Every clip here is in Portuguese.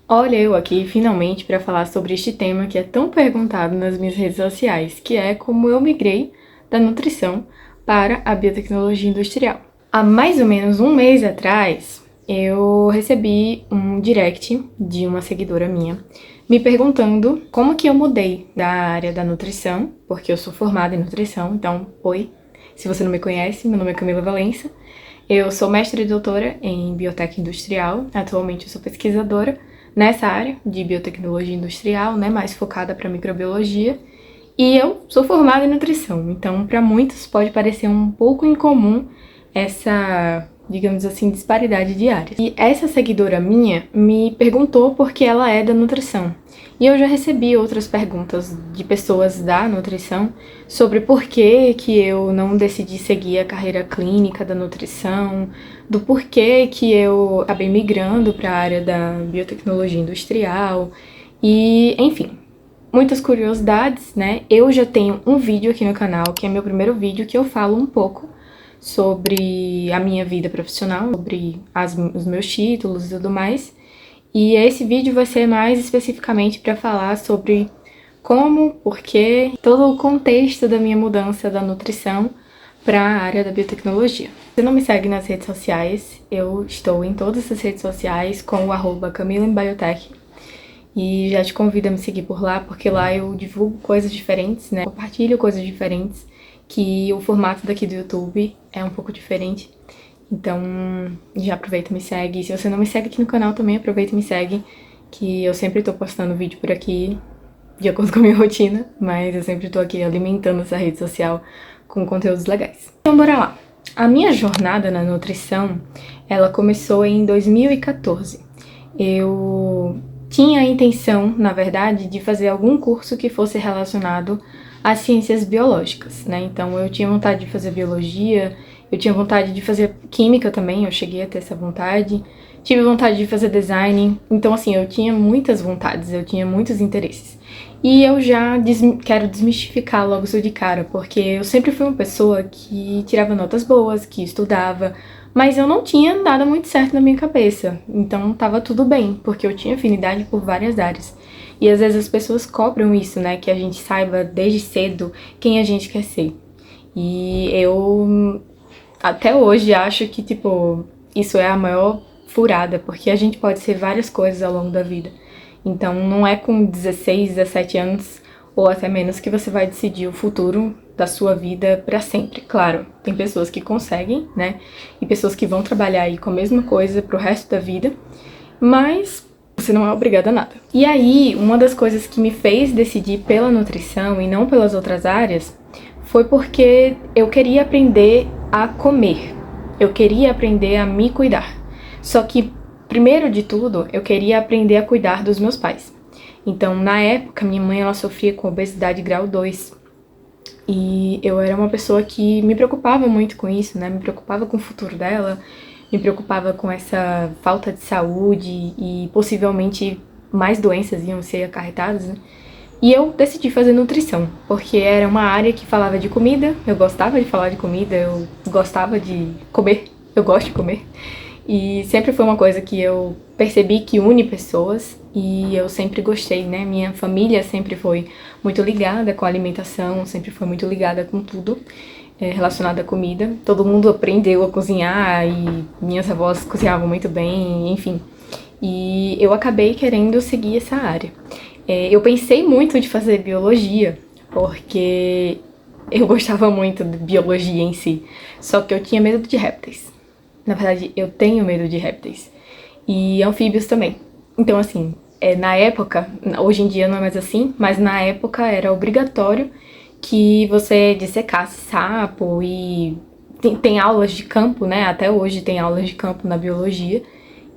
Olha eu aqui finalmente para falar sobre este tema que é tão perguntado nas minhas redes sociais, que é como eu migrei da nutrição para a biotecnologia industrial. Há mais ou menos um mês atrás, eu recebi um direct de uma seguidora minha me perguntando como que eu mudei da área da nutrição, porque eu sou formada em nutrição, então, oi, se você não me conhece, meu nome é Camila Valença, eu sou mestre e doutora em biotec industrial, atualmente eu sou pesquisadora nessa área de biotecnologia industrial, né, mais focada para microbiologia, e eu sou formada em nutrição, então para muitos pode parecer um pouco incomum essa, digamos assim, disparidade de áreas. E essa seguidora minha me perguntou por que ela é da nutrição. E eu já recebi outras perguntas de pessoas da nutrição sobre por que eu não decidi seguir a carreira clínica da nutrição, do porquê que eu acabei migrando para a área da biotecnologia industrial e, enfim, muitas curiosidades, né? Eu já tenho um vídeo aqui no canal, que é meu primeiro vídeo, que eu falo um pouco sobre a minha vida profissional, sobre os meus títulos e tudo mais. E esse vídeo vai ser mais especificamente para falar sobre como, porquê, todo o contexto da minha mudança da nutrição para a área da biotecnologia. Se você não me segue nas redes sociais, eu estou em todas as redes sociais com o @CamilaEmBiotech. E já te convido a me seguir por lá, porque lá eu divulgo coisas diferentes, né? Compartilho coisas diferentes, que o formato daqui do YouTube é um pouco diferente. Então, já aproveita e me segue. E se você não me segue aqui no canal também, aproveita e me segue, que eu sempre tô postando vídeo por aqui, de acordo com a minha rotina, mas eu sempre tô aqui alimentando essa rede social com conteúdos legais. Então, bora lá. A minha jornada na nutrição, ela começou em 2014. Eu tinha a intenção, na verdade, de fazer algum curso que fosse relacionado às ciências biológicas, né? Então, eu tinha vontade de fazer biologia, eu tinha vontade de fazer química também, eu cheguei a ter essa vontade. Tive vontade de fazer design, então assim, eu tinha muitas vontades, eu tinha muitos interesses. E eu já quero desmistificar logo isso de cara, porque eu sempre fui uma pessoa que tirava notas boas, que estudava, mas eu não tinha nada muito certo na minha cabeça. Então tava tudo bem, porque eu tinha afinidade por várias áreas. E às vezes as pessoas cobram isso, né, que a gente saiba desde cedo quem a gente quer ser. E eu até hoje acho que, tipo, isso é a maior furada, porque a gente pode ser várias coisas ao longo da vida. Então, não é com 16, 17 anos ou até menos que você vai decidir o futuro da sua vida pra sempre. Claro, tem pessoas que conseguem, né? E pessoas que vão trabalhar aí com a mesma coisa pro resto da vida, mas você não é obrigada a nada. E aí, uma das coisas que me fez decidir pela nutrição e não pelas outras áreas foi porque eu queria aprender a comer. Eu queria aprender a me cuidar. Só que, primeiro de tudo, eu queria aprender a cuidar dos meus pais. Então, na época, minha mãe ela sofria com obesidade grau 2. E eu era uma pessoa que me preocupava muito com isso, né? Me preocupava com o futuro dela, me preocupava com essa falta de saúde e possivelmente mais doenças iam ser acarretadas, né? E eu decidi fazer nutrição, porque era uma área que falava de comida, eu gostava de falar de comida, eu gostava de comer, eu gosto de comer. E sempre foi uma coisa que eu percebi que une pessoas e eu sempre gostei, né? Minha família sempre foi muito ligada com a alimentação, sempre foi muito ligada com tudo relacionado à comida. Todo mundo aprendeu a cozinhar e minhas avós cozinhavam muito bem, enfim. E eu acabei querendo seguir essa área. Eu pensei muito de fazer biologia, porque eu gostava muito de biologia em si, só que eu tinha medo de répteis. Na verdade, eu tenho medo de répteis. E anfíbios também. Então, assim, na época, hoje em dia não é mais assim, mas na época era obrigatório que você dissecasse sapo e tem aulas de campo, né? Até hoje tem aulas de campo na biologia.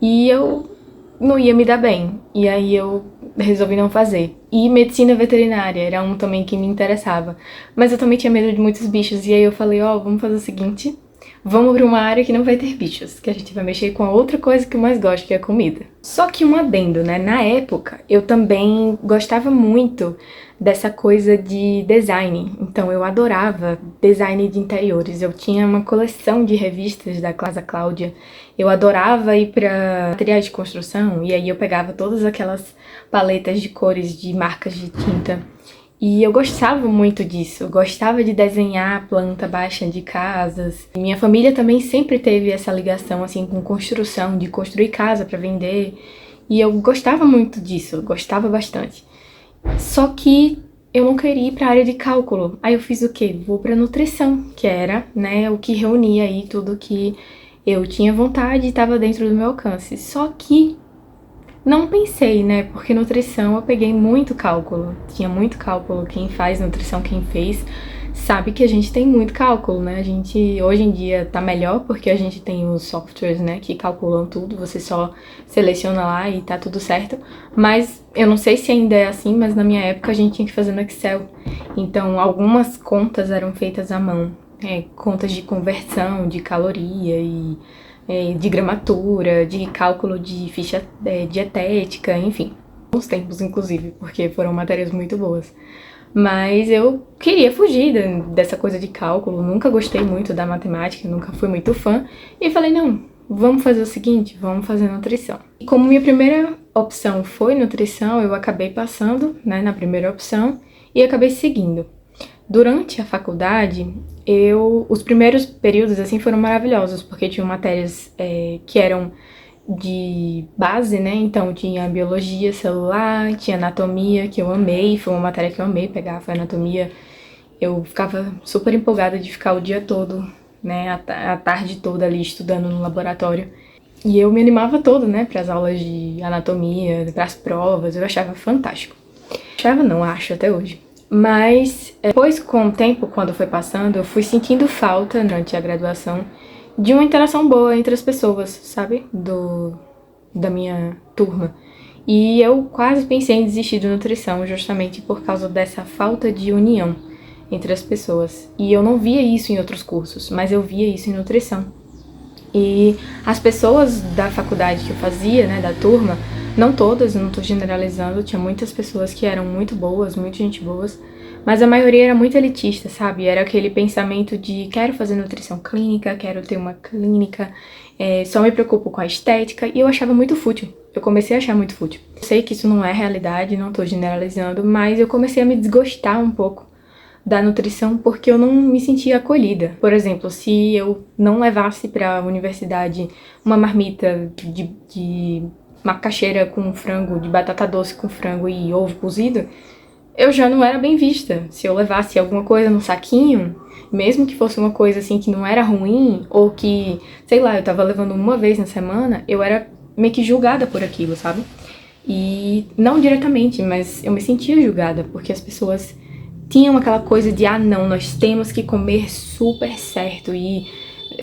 E eu não ia me dar bem. E aí eu resolvi não fazer. E medicina veterinária era um também que me interessava. Mas eu também tinha medo de muitos bichos. E aí eu falei, vamos fazer o seguinte, vamos para uma área que não vai ter bichos, que a gente vai mexer com a outra coisa que eu mais gosto, que é a comida. Só que um adendo, né? Na época, eu também gostava muito dessa coisa de design. Então, eu adorava design de interiores. Eu tinha uma coleção de revistas da Casa Cláudia. Eu adorava ir para materiais de construção, e aí eu pegava todas aquelas paletas de cores de marcas de tinta. E eu gostava muito disso, eu gostava de desenhar planta baixa de casas. E minha família também sempre teve essa ligação assim com construção, de construir casa para vender. E eu gostava muito disso, eu gostava bastante. Só que eu não queria ir para a área de cálculo. Aí eu fiz o quê? Vou para nutrição, que era, né, o que reunia aí tudo que eu tinha vontade e estava dentro do meu alcance. Só que não pensei, né? Porque nutrição eu peguei muito cálculo. Tinha muito cálculo. Quem faz nutrição, quem fez, sabe que a gente tem muito cálculo, né? A gente hoje em dia tá melhor porque a gente tem os softwares, né, que calculam tudo. Você só seleciona lá e tá tudo certo. Mas eu não sei se ainda é assim, mas na minha época a gente tinha que fazer no Excel. Então algumas contas eram feitas à mão. Contas de conversão, de caloria e de gramatura, de cálculo de ficha dietética, enfim. Uns tempos, inclusive, porque foram matérias muito boas. Mas eu queria fugir dessa coisa de cálculo, nunca gostei muito da matemática, nunca fui muito fã. E falei, não, vamos fazer o seguinte, vamos fazer nutrição. E como minha primeira opção foi nutrição, eu acabei passando, né, na primeira opção e acabei seguindo. Durante a faculdade, os primeiros períodos assim foram maravilhosos, porque tinham matérias que eram de base, né? Então tinha biologia celular, tinha anatomia, que eu amei, foi uma matéria que eu amei pegar, foi anatomia. Eu ficava super empolgada de ficar o dia todo, né? A tarde toda ali estudando no laboratório. E eu me animava toda, né? Para as aulas de anatomia, para as provas, eu achava fantástico. Achava não, acho até hoje. Mas depois, com o tempo, quando foi passando, eu fui sentindo falta, durante a graduação, de uma interação boa entre as pessoas, sabe? Da minha turma. E eu quase pensei em desistir de nutrição, justamente por causa dessa falta de união entre as pessoas. E eu não via isso em outros cursos, mas eu via isso em nutrição. E as pessoas da faculdade que eu fazia, né, da turma, não todas, não tô generalizando, tinha muitas pessoas que eram muito boas, muita gente boas, mas a maioria era muito elitista, sabe? Era aquele pensamento de quero fazer nutrição clínica, quero ter uma clínica, só me preocupo com a estética, e eu achava muito fútil. Eu comecei a achar muito fútil. Eu sei que isso não é realidade, não tô generalizando, mas eu comecei a me desgostar um pouco da nutrição porque eu não me sentia acolhida. Por exemplo, se eu não levasse para a universidade uma marmita de macaxeira com frango, de batata doce com frango e ovo cozido, eu já não era bem vista. Se eu levasse alguma coisa no saquinho, mesmo que fosse uma coisa assim que não era ruim, ou que, sei lá, eu tava levando uma vez na semana, eu era meio que julgada por aquilo, sabe? E não diretamente, mas eu me sentia julgada, porque as pessoas tinham aquela coisa de, não, nós temos que comer super certo. E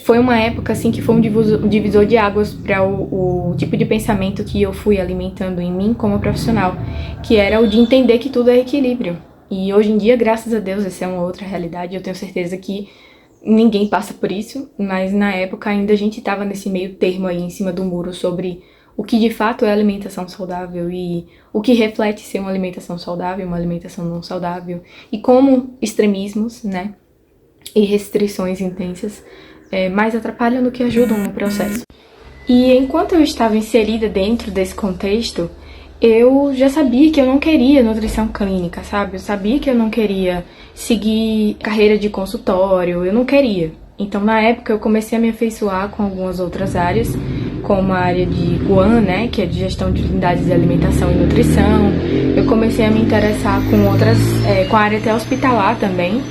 foi uma época, assim, que foi um divisor de águas para o tipo de pensamento que eu fui alimentando em mim como profissional, que era o de entender que tudo é equilíbrio. E hoje em dia, graças a Deus, essa é uma outra realidade. Eu tenho certeza que ninguém passa por isso, mas na época ainda a gente estava nesse meio termo aí em cima do muro sobre o que de fato é alimentação saudável e o que reflete ser uma alimentação saudável, uma alimentação não saudável, e como extremismos, né, e restrições intensas mais atrapalham do que ajudam no processo. E enquanto eu estava inserida dentro desse contexto, eu já sabia que eu não queria nutrição clínica, sabe? Eu sabia que eu não queria seguir carreira de consultório, eu não queria. Então, na época, eu comecei a me afeiçoar com algumas outras áreas, como a área de GUAN, né, que é de gestão de unidades de alimentação e nutrição. Eu comecei a me interessar com a área até hospitalar também,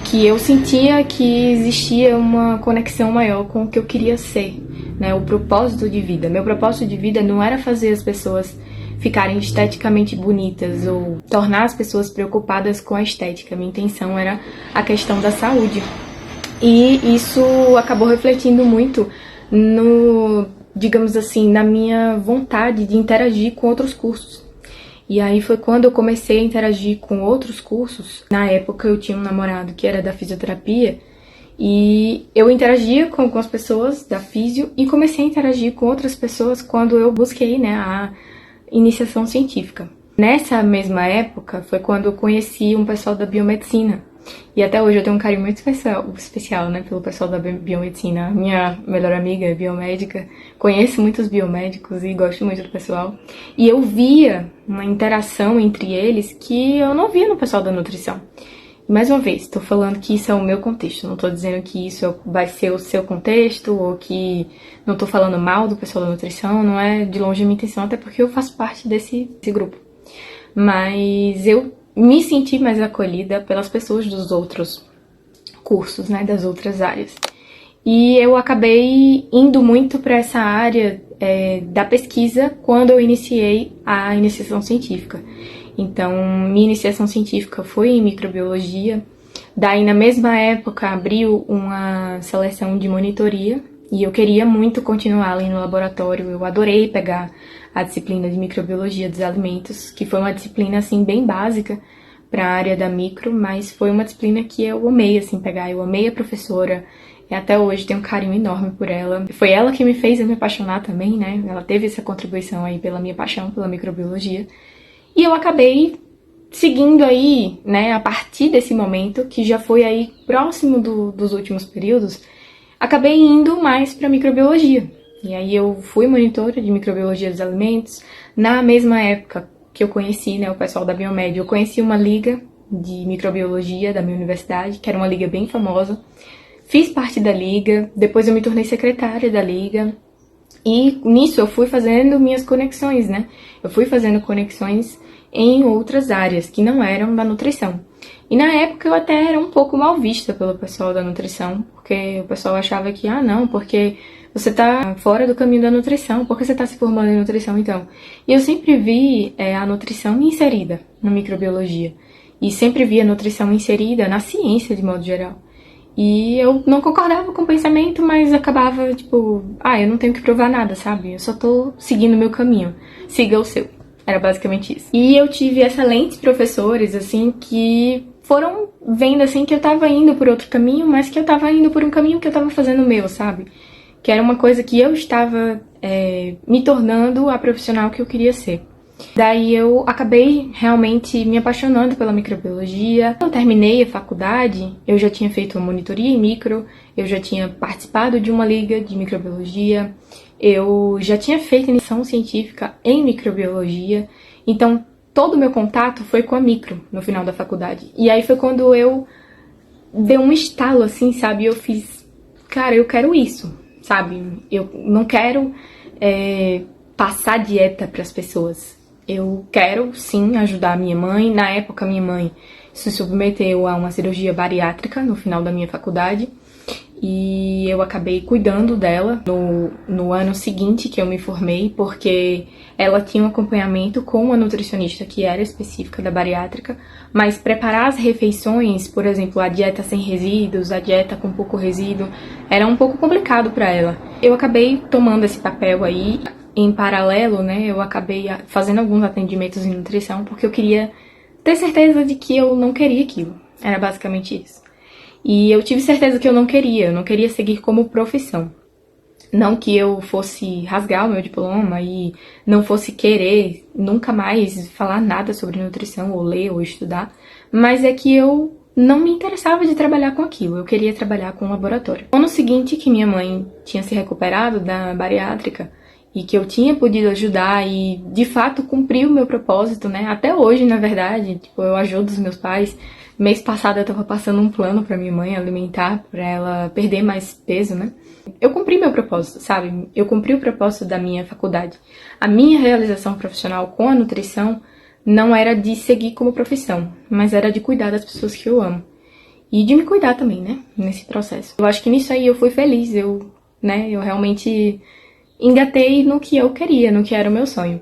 que eu sentia que existia uma conexão maior com o que eu queria ser, né, o propósito de vida. Meu propósito de vida não era fazer as pessoas ficarem esteticamente bonitas ou tornar as pessoas preocupadas com a estética. Minha intenção era a questão da saúde. E isso acabou refletindo muito digamos assim, na minha vontade de interagir com outros cursos. E aí foi quando eu comecei a interagir com outros cursos. Na época eu tinha um namorado que era da fisioterapia E eu interagia com algumas pessoas da físio e comecei a interagir com outras pessoas quando eu busquei, né, a iniciação científica. Nessa mesma época foi quando eu conheci um pessoal da biomedicina. E até hoje eu tenho um carinho muito especial, né, pelo pessoal da biomedicina. Minha melhor amiga é biomédica, conheço muitos biomédicos e gosto muito do pessoal. E eu via uma interação entre eles que eu não via no pessoal da nutrição. Mais uma vez, estou falando que isso é o meu contexto, não estou dizendo que isso vai ser o seu contexto ou que não estou falando mal do pessoal da nutrição, não é de longe a minha intenção, até porque eu faço parte desse grupo. Mas eu me senti mais acolhida pelas pessoas dos outros cursos, né, das outras áreas. E eu acabei indo muito para essa área da pesquisa quando eu iniciei a iniciação científica. Então, minha iniciação científica foi em microbiologia. Daí, na mesma época, abriu uma seleção de monitoria e eu queria muito continuar ali no laboratório. Eu adorei pegar a disciplina de microbiologia dos alimentos, que foi uma disciplina, assim, bem básica para a área da micro, mas foi uma disciplina que eu amei, assim, pegar. Eu amei a professora e até hoje tenho um carinho enorme por ela. Foi ela que me fez me apaixonar também, né? Ela teve essa contribuição aí pela minha paixão pela microbiologia. E eu acabei seguindo aí, né, a partir desse momento, que já foi aí próximo dos últimos períodos, acabei indo mais para microbiologia. E aí eu fui monitora de microbiologia dos alimentos. Na mesma época que eu conheci, né, o pessoal da Biomed, eu conheci uma liga de microbiologia da minha universidade, que era uma liga bem famosa. Fiz parte da liga, depois eu me tornei secretária da liga. E nisso eu fui fazendo minhas conexões, né? Eu fui fazendo conexões em outras áreas que não eram da nutrição. E na época eu até era um pouco mal vista pelo pessoal da nutrição, porque o pessoal achava que, não, porque você tá fora do caminho da nutrição, porque você tá se formando em nutrição então. E eu sempre vi a nutrição inserida na microbiologia. E sempre vi a nutrição inserida na ciência de modo geral. E eu não concordava com o pensamento, mas acabava, tipo, eu não tenho que provar nada, sabe? Eu só tô seguindo o meu caminho. Siga o seu. Era basicamente isso. E eu tive excelentes professores, assim, que foram vendo, assim, que eu tava indo por outro caminho, mas que eu tava indo por um caminho que eu tava fazendo o meu, sabe? Que era uma coisa que eu estava me tornando a profissional que eu queria ser. Daí eu acabei realmente me apaixonando pela microbiologia. Quando eu terminei a faculdade, eu já tinha feito uma monitoria em micro, eu já tinha participado de uma liga de microbiologia, eu já tinha feito iniciação científica em microbiologia, então todo o meu contato foi com a micro no final da faculdade. E aí foi quando eu dei um estalo, assim, sabe? Eu fiz, cara, eu quero isso, sabe? Eu não quero passar dieta para as pessoas. Eu quero, sim, ajudar a minha mãe. Na época, minha mãe se submeteu a uma cirurgia bariátrica no final da minha faculdade. E eu acabei cuidando dela no ano seguinte que eu me formei, porque ela tinha um acompanhamento com uma nutricionista que era específica da bariátrica, mas preparar as refeições, por exemplo, a dieta sem resíduos, a dieta com pouco resíduo, era um pouco complicado para ela. Eu acabei tomando esse papel aí. Em paralelo, né, eu acabei fazendo alguns atendimentos em nutrição porque eu queria ter certeza de que eu não queria aquilo. Era basicamente isso. E eu tive certeza que eu não queria seguir como profissão. Não que eu fosse rasgar o meu diploma e não fosse querer nunca mais falar nada sobre nutrição, ou ler, ou estudar, mas é que eu não me interessava de trabalhar com aquilo, eu queria trabalhar com um laboratório. No ano seguinte que minha mãe tinha se recuperado da bariátrica, e que eu tinha podido ajudar e, de fato, cumprir o meu propósito, né? Até hoje, na verdade, tipo, eu ajudo os meus pais. Mês passado eu tava passando um plano pra minha mãe alimentar, pra ela perder mais peso, né? Eu cumpri meu propósito, sabe? Eu cumpri o propósito da minha faculdade. A minha realização profissional com a nutrição não era de seguir como profissão, mas era de cuidar das pessoas que eu amo. E de me cuidar também, né? Nesse processo. Eu acho que nisso aí eu fui feliz, eu realmente engatei no que eu queria, no que era o meu sonho.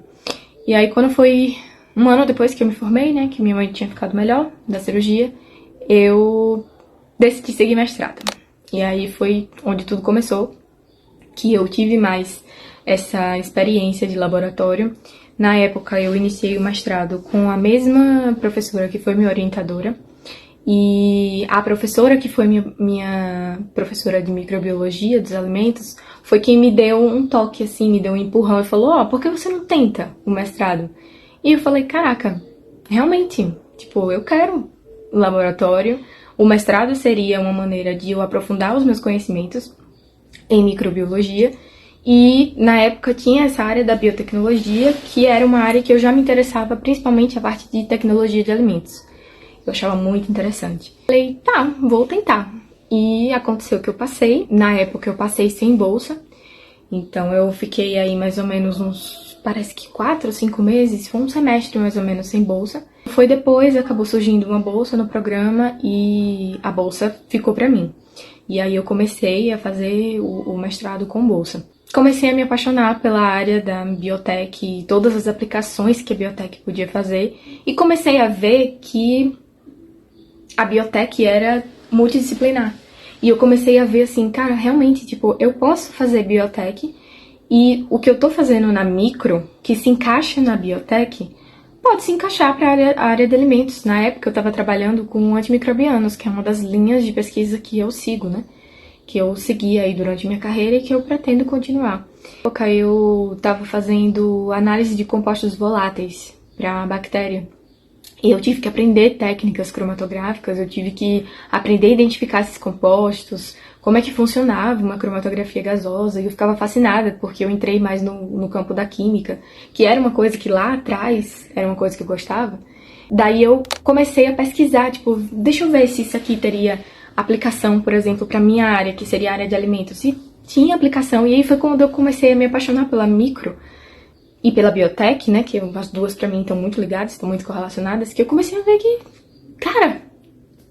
E aí quando foi um ano depois que eu me formei, né, que minha mãe tinha ficado melhor da cirurgia, eu decidi seguir mestrado. E aí foi onde tudo começou, que eu tive mais essa experiência de laboratório. Na época eu iniciei o mestrado com a mesma professora que foi minha orientadora. E a professora, que foi minha professora de microbiologia dos alimentos, foi quem me deu um toque, assim, me deu um empurrão e falou, ó, por que você não tenta o mestrado? E eu falei, caraca, realmente, tipo, eu quero um laboratório. O mestrado seria uma maneira de eu aprofundar os meus conhecimentos em microbiologia. E na época tinha essa área da biotecnologia, que era uma área que eu já me interessava, principalmente a parte de tecnologia de alimentos. Eu achava muito interessante. Falei, tá, vou tentar. E aconteceu que eu passei. Na época eu passei sem bolsa. Então eu fiquei aí mais ou menos uns, parece que 4 ou 5 meses, foi um semestre mais ou menos sem bolsa. Foi depois, acabou surgindo uma bolsa no programa e a bolsa ficou pra mim. E aí eu comecei a fazer o mestrado com bolsa. Comecei a me apaixonar pela área da biotech e todas as aplicações que a biotech podia fazer. E comecei a ver que a biotech era multidisciplinar. E eu comecei a ver assim, cara, realmente, tipo, eu posso fazer biotech e o que eu tô fazendo na micro, que se encaixa na biotech, pode se encaixar para a área de alimentos. Na época eu estava trabalhando com antimicrobianos, que é uma das linhas de pesquisa que eu sigo, né? Que eu segui aí durante minha carreira e que eu pretendo continuar. Na época eu estava fazendo análise de compostos voláteis para bactéria. E eu tive que aprender técnicas cromatográficas, eu tive que aprender a identificar esses compostos, como é que funcionava uma cromatografia gasosa, e eu ficava fascinada, porque eu entrei mais no campo da química, que era uma coisa que lá atrás era uma coisa que eu gostava. Daí eu comecei a pesquisar, tipo, deixa eu ver se isso aqui teria aplicação, por exemplo, para minha área, que seria a área de alimentos. E tinha aplicação, e aí foi quando eu comecei a me apaixonar pela micro, e pela biotech, né, que as duas pra mim estão muito ligadas, estão muito correlacionadas, que eu comecei a ver que, cara,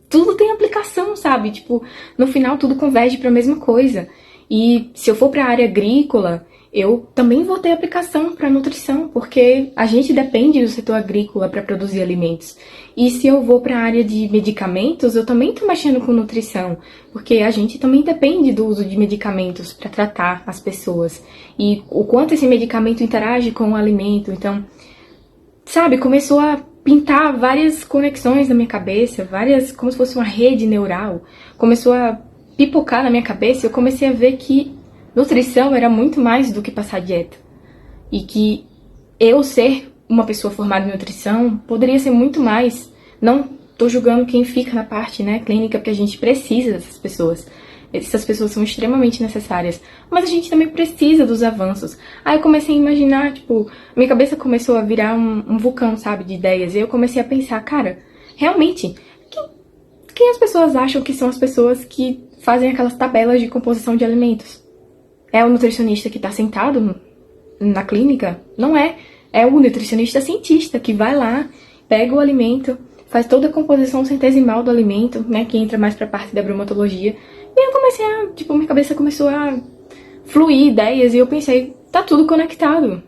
tudo tem aplicação, sabe? Tipo, no final tudo converge pra mesma coisa. E se eu for pra área agrícola, eu também vou ter aplicação para nutrição, porque a gente depende do setor agrícola para produzir alimentos. E se eu vou para a área de medicamentos, eu também estou mexendo com nutrição, porque a gente também depende do uso de medicamentos para tratar as pessoas. E o quanto esse medicamento interage com o alimento. Então, sabe, começou a pintar várias conexões na minha cabeça, várias, como se fosse uma rede neural. Começou a pipocar na minha cabeça e eu comecei a ver que nutrição era muito mais do que passar dieta. E que eu ser uma pessoa formada em nutrição poderia ser muito mais. Não tô julgando quem fica na parte, né, clínica, porque a gente precisa dessas pessoas. Essas pessoas são extremamente necessárias. Mas a gente também precisa dos avanços. Aí eu comecei a imaginar, tipo, minha cabeça começou a virar um vulcão, sabe, de ideias. E eu comecei a pensar, cara, realmente, quem as pessoas acham que são as pessoas que fazem aquelas tabelas de composição de alimentos? É o nutricionista que está sentado na clínica? Não é. É o nutricionista cientista que vai lá, pega o alimento, faz toda a composição centesimal do alimento, né, que entra mais para a parte da bromatologia. E eu comecei a, tipo, minha cabeça começou a fluir ideias e eu pensei, tá tudo conectado.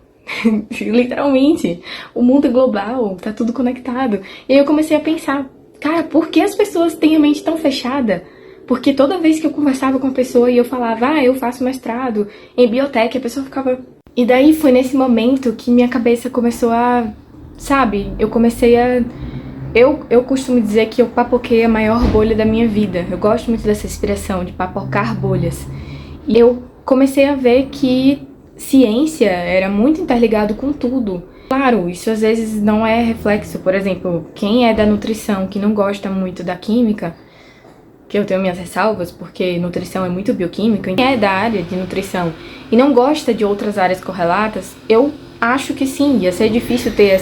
Literalmente. O mundo é global, tá tudo conectado. E aí eu comecei a pensar, cara, por que as pessoas têm a mente tão fechada? Porque toda vez que eu conversava com a pessoa e eu falava, eu faço mestrado em biotech, a pessoa ficava... E daí foi nesse momento que minha cabeça começou a... Sabe, eu comecei a... Eu costumo dizer que eu papoquei a maior bolha da minha vida. Eu gosto muito dessa expressão, de papocar bolhas. E eu comecei a ver que ciência era muito interligado com tudo. Claro, isso às vezes não é reflexo. Por exemplo, quem é da nutrição, que não gosta muito da química... que eu tenho minhas ressalvas, porque nutrição é muito bioquímica, quem é da área de nutrição e não gosta de outras áreas correlatas, eu acho que sim, ia ser difícil ter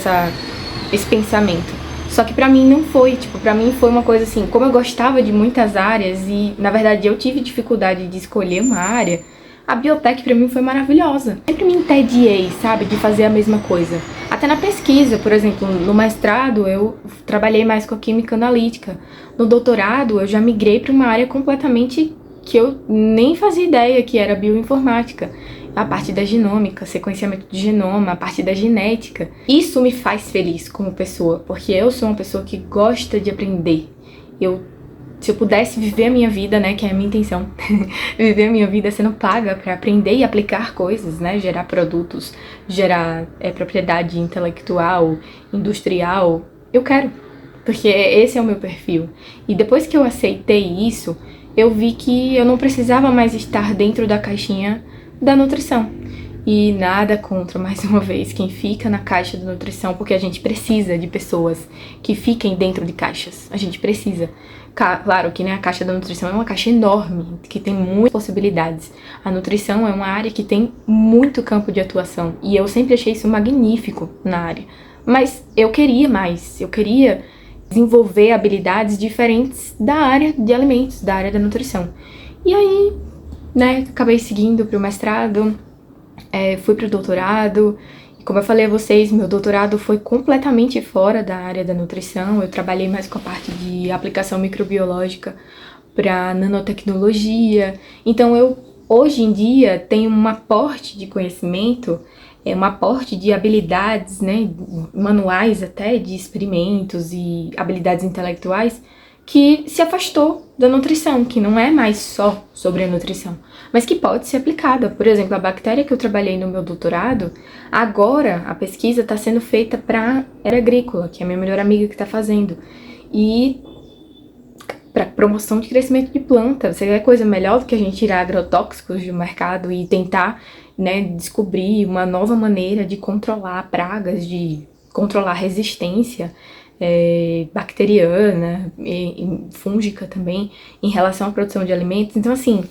esse pensamento. Só que pra mim não foi, tipo, pra mim foi uma coisa assim, como eu gostava de muitas áreas e, na verdade, eu tive dificuldade de escolher uma área, a biotech pra mim foi maravilhosa. Sempre me entediei, sabe, de fazer a mesma coisa. Até na pesquisa, por exemplo, no mestrado eu trabalhei mais com a química analítica. No doutorado eu já migrei para uma área completamente que eu nem fazia ideia que era bioinformática. A parte da genômica, sequenciamento de genoma, a parte da genética. Isso me faz feliz como pessoa, porque eu sou uma pessoa que gosta de aprender. Se eu pudesse viver a minha vida, né, que é a minha intenção, viver a minha vida sendo paga para aprender e aplicar coisas, né, gerar produtos, gerar propriedade intelectual, industrial, eu quero. porque esse é o meu perfil. E depois que eu aceitei isso, eu vi que eu não precisava mais estar dentro da caixinha da nutrição. E nada contra, mais uma vez, quem fica na caixa da nutrição, porque a gente precisa de pessoas que fiquem dentro de caixas. A gente precisa. Claro que, né, a caixa da nutrição é uma caixa enorme, que tem muitas possibilidades. A nutrição é uma área que tem muito campo de atuação, e eu sempre achei isso magnífico na área. Mas eu queria mais, eu queria desenvolver habilidades diferentes da área de alimentos, da área da nutrição. E aí, né, acabei seguindo para o mestrado, fui para o doutorado. E como eu falei a vocês, meu doutorado foi completamente fora da área da nutrição. Eu trabalhei mais com a parte de aplicação microbiológica para nanotecnologia. Então eu, hoje em dia, tenho um aporte de conhecimento, um aporte de habilidades, né, manuais até, de experimentos e habilidades intelectuais, que se afastou da nutrição, que não é mais só sobre a nutrição, mas que pode ser aplicada. Por exemplo, a bactéria que eu trabalhei no meu doutorado, agora a pesquisa está sendo feita para era agrícola, que é a minha melhor amiga que está fazendo, e para promoção de crescimento de planta. Você quer coisa melhor do que a gente tirar agrotóxicos do mercado e tentar, né, descobrir uma nova maneira de controlar pragas, de controlar resistência bacteriana e fúngica também em relação à produção de alimentos. Então, assim,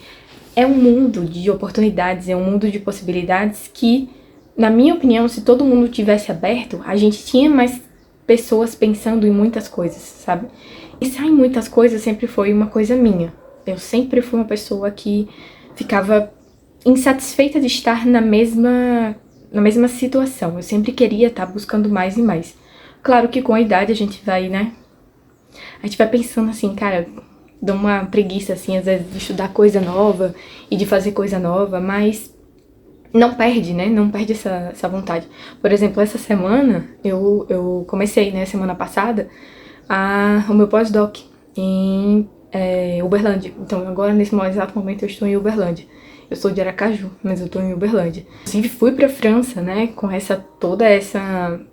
é um mundo de oportunidades, é um mundo de possibilidades que, na minha opinião, se todo mundo tivesse aberto, a gente tinha mais pessoas pensando em muitas coisas, sabe? Pensar em muitas coisas sempre foi uma coisa minha. Eu sempre fui uma pessoa que ficava insatisfeita de estar na mesma situação. Eu sempre queria estar buscando mais e mais. Claro que com a idade a gente vai, né? A gente vai pensando assim, cara, dá uma preguiça, assim, às vezes, de estudar coisa nova e de fazer coisa nova, mas não perde, né? Não perde essa vontade. Por exemplo, essa semana, eu comecei, né, semana passada, o meu pós-doc em Uberlândia. Então, agora, nesse exato momento, eu estou em Uberlândia. Eu sou de Aracaju, mas eu tô em Uberlândia. Eu sempre fui pra França, né, com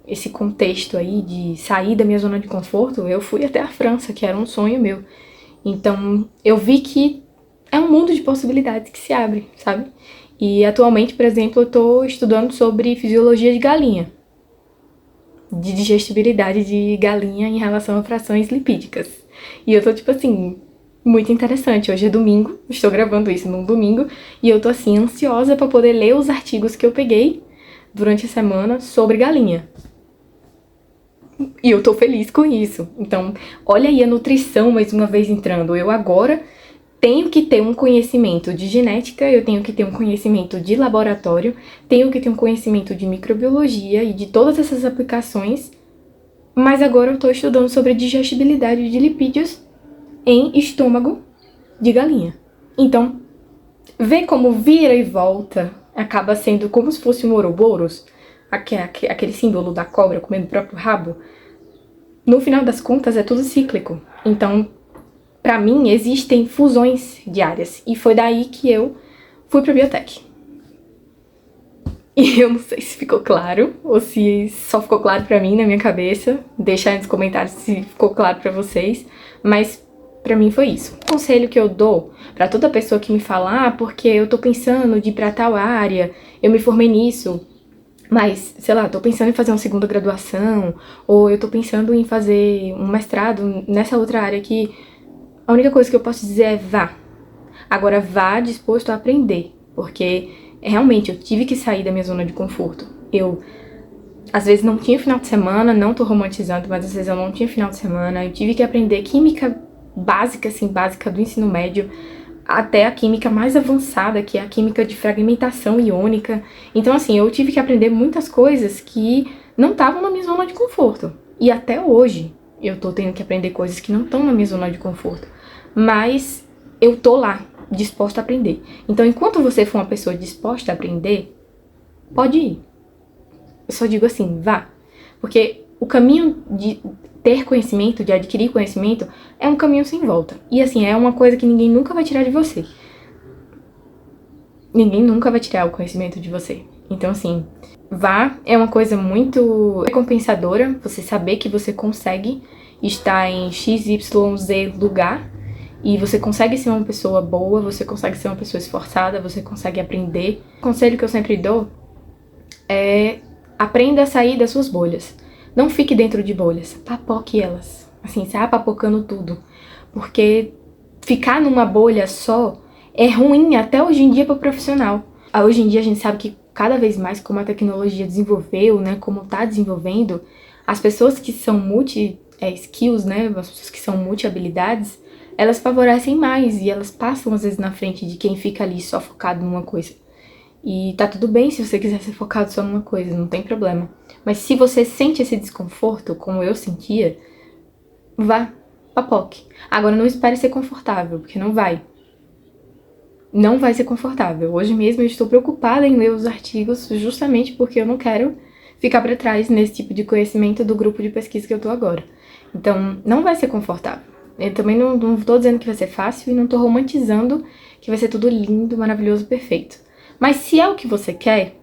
esse contexto aí de sair da minha zona de conforto. Eu fui até a França, que era um sonho meu. Então, eu vi que é um mundo de possibilidades que se abre, sabe? E atualmente, por exemplo, eu tô estudando sobre fisiologia de galinha, de digestibilidade de galinha em relação a frações lipídicas. E eu tô, tipo assim, muito interessante. Hoje é domingo, estou gravando isso num domingo, e eu tô, assim, ansiosa pra poder ler os artigos que eu peguei durante a semana sobre galinha. E eu tô feliz com isso. Então, olha aí a nutrição mais uma vez entrando. Eu agora tenho que ter um conhecimento de genética, eu tenho que ter um conhecimento de laboratório, tenho que ter um conhecimento de microbiologia e de todas essas aplicações, mas agora eu tô estudando sobre digestibilidade de lipídios em estômago de galinha. Então, vê como vira e volta, acaba sendo como se fosse um Ouroboros, aquele símbolo da cobra comendo o próprio rabo. No final das contas, é tudo cíclico. Então, pra mim, existem fusões diárias. E foi daí que eu fui pra biotech. E eu não sei se ficou claro, ou se só ficou claro pra mim na minha cabeça. Deixa aí nos comentários se ficou claro pra vocês. Mas pra mim foi isso. O conselho que eu dou pra toda pessoa que me fala, porque eu tô pensando de ir pra tal área, eu me formei nisso, mas, sei lá, tô pensando em fazer uma segunda graduação, ou eu tô pensando em fazer um mestrado nessa outra área aqui. A única coisa que eu posso dizer é vá. Agora vá disposto a aprender, porque realmente eu tive que sair da minha zona de conforto. Eu, às vezes, não tinha final de semana, não tô romantizando, mas às vezes eu não tinha final de semana. Eu tive que aprender química básica, assim, básica do ensino médio, até a química mais avançada, que é a química de fragmentação iônica. Então, assim, eu tive que aprender muitas coisas que não estavam na minha zona de conforto. E até hoje eu tô tendo que aprender coisas que não estão na minha zona de conforto. Mas eu tô lá, disposta a aprender. Então, enquanto você for uma pessoa disposta a aprender, pode ir. Eu só digo assim, vá. Porque o caminho de ter conhecimento, de adquirir conhecimento, é um caminho sem volta. E assim, é uma coisa que ninguém nunca vai tirar de você. Ninguém nunca vai tirar o conhecimento de você. Então assim, vá, é uma coisa muito recompensadora, você saber que você consegue está em XYZ lugar e você consegue ser uma pessoa boa, você consegue ser uma pessoa esforçada, você consegue aprender. O conselho que eu sempre dou é aprenda a sair das suas bolhas. Não fique dentro de bolhas, papoque elas. Assim, sai papocando tudo. Porque ficar numa bolha só é ruim até hoje em dia para o profissional. Hoje em dia a gente sabe que cada vez mais como a tecnologia desenvolveu, né, como tá desenvolvendo, as pessoas que são multi-skills, né, as pessoas que são multi-habilidades, elas favorecem mais e elas passam às vezes na frente de quem fica ali só focado numa coisa. E tá tudo bem se você quiser ser focado só numa coisa, não tem problema. Mas se você sente esse desconforto, como eu sentia, vá, papoque. Agora não espere ser confortável, porque não vai. Não vai ser confortável. Hoje mesmo eu estou preocupada em ler os artigos justamente porque eu não quero ficar para trás nesse tipo de conhecimento do grupo de pesquisa que eu tô agora. Então, não vai ser confortável. Eu também não tô dizendo que vai ser fácil e não tô romantizando que vai ser tudo lindo, maravilhoso, perfeito. Mas se é o que você quer,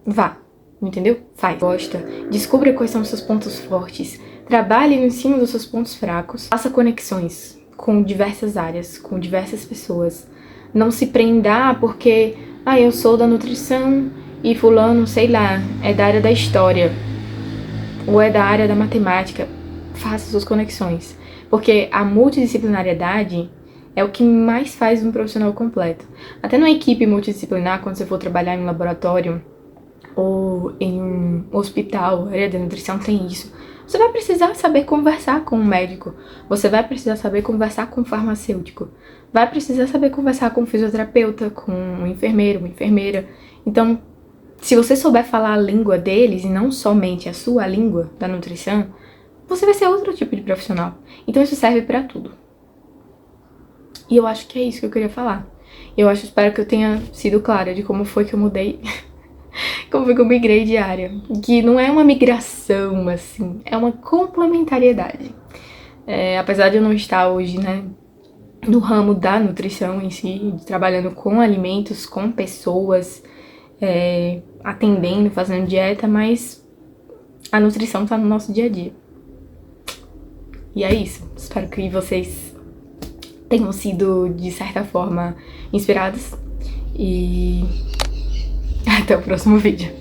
vá, entendeu? Faz. Gosta, descubra quais são os seus pontos fortes, trabalhe em cima dos seus pontos fracos, faça conexões com diversas áreas, com diversas pessoas. Não se prenda porque, eu sou da nutrição e fulano, sei lá, é da área da história ou é da área da matemática. Faça suas conexões, porque a multidisciplinariedade é o que mais faz um profissional completo. Até numa equipe multidisciplinar, quando você for trabalhar em um laboratório ou em um hospital, a área da nutrição tem isso. Você vai precisar saber conversar com um médico, você vai precisar saber conversar com um farmacêutico, vai precisar saber conversar com um fisioterapeuta, com um enfermeiro, uma enfermeira. Então, se você souber falar a língua deles e não somente a sua língua da nutrição, você vai ser outro tipo de profissional. Então isso serve pra tudo. E eu acho que é isso que eu queria falar. Espero que eu tenha sido clara de como foi que eu mudei, como foi que eu migrei de área. Que não é uma migração, assim, é uma complementariedade. Apesar de eu não estar hoje, né, no ramo da nutrição em si, trabalhando com alimentos, com pessoas, atendendo, fazendo dieta, mas a nutrição tá no nosso dia a dia. E é isso. Espero que vocês tenham sido, de certa forma, inspirados. E até o próximo vídeo.